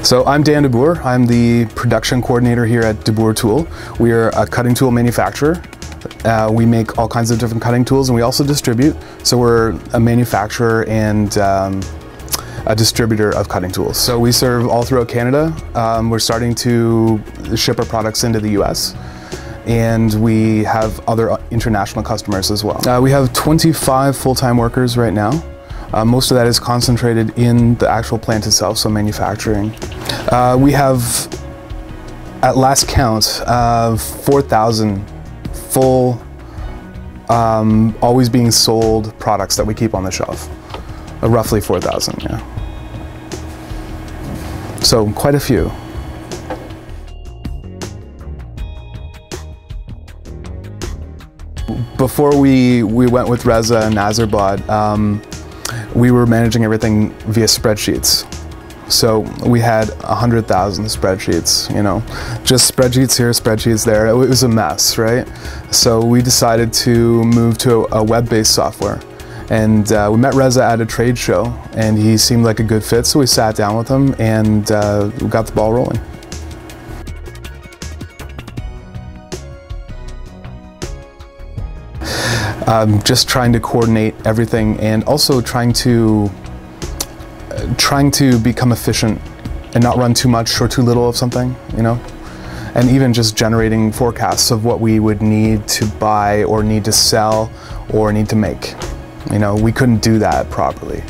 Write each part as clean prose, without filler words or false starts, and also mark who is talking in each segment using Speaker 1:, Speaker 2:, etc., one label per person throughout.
Speaker 1: So I'm Dan DeBoer. I'm the production coordinator here at DeBoer Tool. We are a cutting tool manufacturer. We make all kinds of different cutting tools, and we also distribute. So we're a manufacturer and a distributor of cutting tools. So we serve all throughout Canada. We're starting to ship our products into the US, and we have other international customers as well. We have 25 full-time workers right now. Most of that is concentrated in the actual plant itself, so manufacturing. We have, at last count, 4,000 full, always being sold products that we keep on the shelf. Roughly 4,000, yeah. So quite a few. Before we went with Reza and Azarbod, we were managing everything via spreadsheets. So we had 100,000 spreadsheets, you know, just spreadsheets here, spreadsheets there. It was a mess, right? So we decided to move to a web-based software. And we met Reza at a trade show, and he seemed like a good fit, so we sat down with him and we got the ball rolling. Just trying to coordinate everything, and also trying to become efficient and not run too much or too little of something, you know? And even just generating forecasts of what we would need to buy or need to sell or need to make. You know, we couldn't do that properly.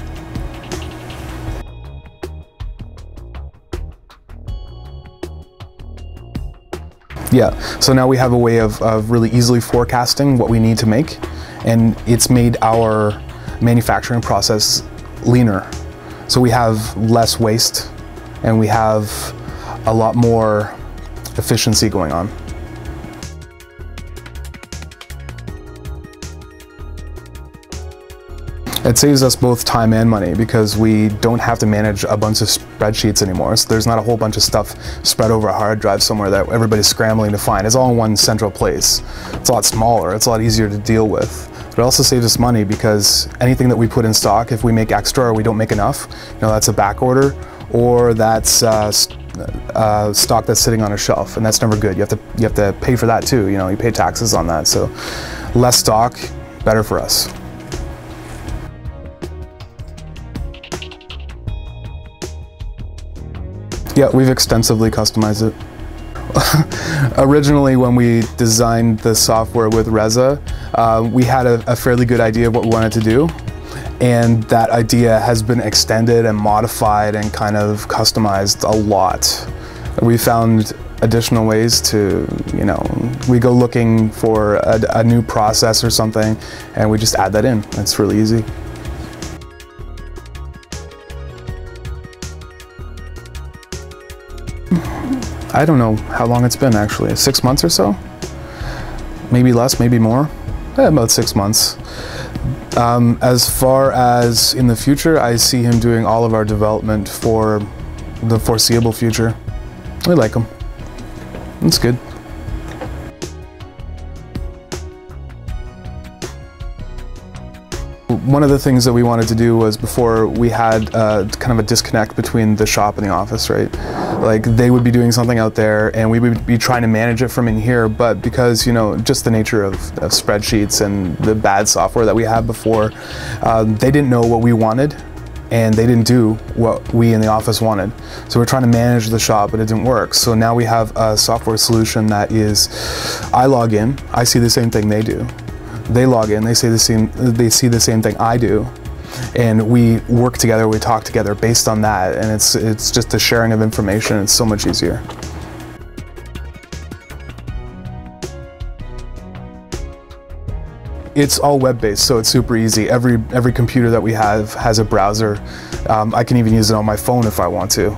Speaker 1: Yeah, so now we have a way of really easily forecasting what we need to make, and it's made our manufacturing process leaner. So we have less waste, and we have a lot more efficiency going on. It saves us both time and money because we don't have to manage a bunch of spreadsheets anymore. So there's not a whole bunch of stuff spread over a hard drive somewhere that everybody's scrambling to find. It's all in one central place. It's a lot smaller, it's a lot easier to deal with. But it also saves us money because anything that we put in stock, if we make extra or we don't make enough, you know, that's a back order, or that's stock that's sitting on a shelf, and that's never good. You have to pay for that too. You know, you pay taxes on that. So less stock, better for us. Yeah, we've extensively customized it. Originally, when we designed the software with Reza, we had a fairly good idea of what we wanted to do, and that idea has been extended and modified and kind of customized a lot. We found additional ways to, you know, we go looking for a new process or something, and we just add that in. It's really easy. I don't know how long it's been actually, 6 months or so? Maybe less, maybe more, about 6 months. As far as in the future, I see him doing all of our development for the foreseeable future. We like him, it's good. One of the things that we wanted to do was, before we had kind of a disconnect between the shop and the office, right? Like, they would be doing something out there and we would be trying to manage it from in here, but because, you know, just the nature of spreadsheets and the bad software that we had before, they didn't know what we wanted and they didn't do what we in the office wanted. So we're trying to manage the shop, but it didn't work. So now we have a software solution that is, I log in, I see the same thing they do. They log in, they see the same thing I do, and we work together, we talk together based on that, and it's just a sharing of information. It's so much easier. It's all web-based, so it's super easy. Every computer that we have has a browser. I can even use it on my phone if I want to.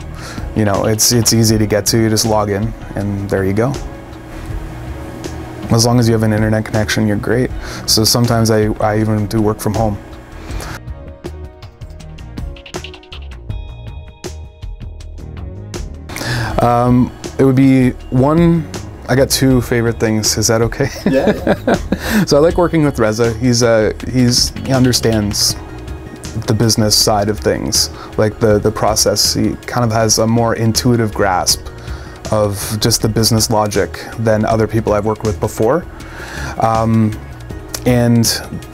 Speaker 1: You know, it's easy to get to. You just log in, and there you go. As long as you have an internet connection, you're great. So sometimes I even do work from home. It would be one, I got two favorite things. Is that okay? Yeah. So I like working with Reza. He understands the business side of things, like the process. He kind of has a more intuitive grasp of just the business logic than other people I've worked with before. And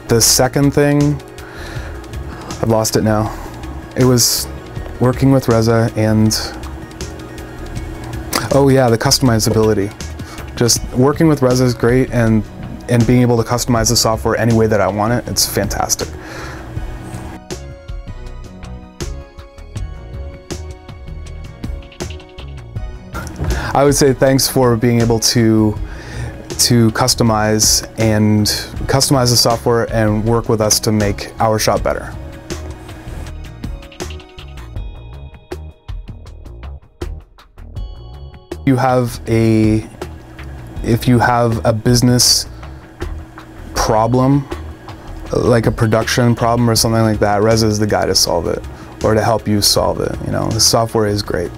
Speaker 1: the second thing, I've lost it now. It was working with Reza and, oh yeah, the customizability. Just working with Reza is great, and being able to customize the software any way that I want it, it's fantastic. I would say thanks for being able to customize the software and work with us to make our shop better. If you have a business problem, like a production problem or something like that, Reza is the guy to solve it, or to help you solve it. You know, the software is great.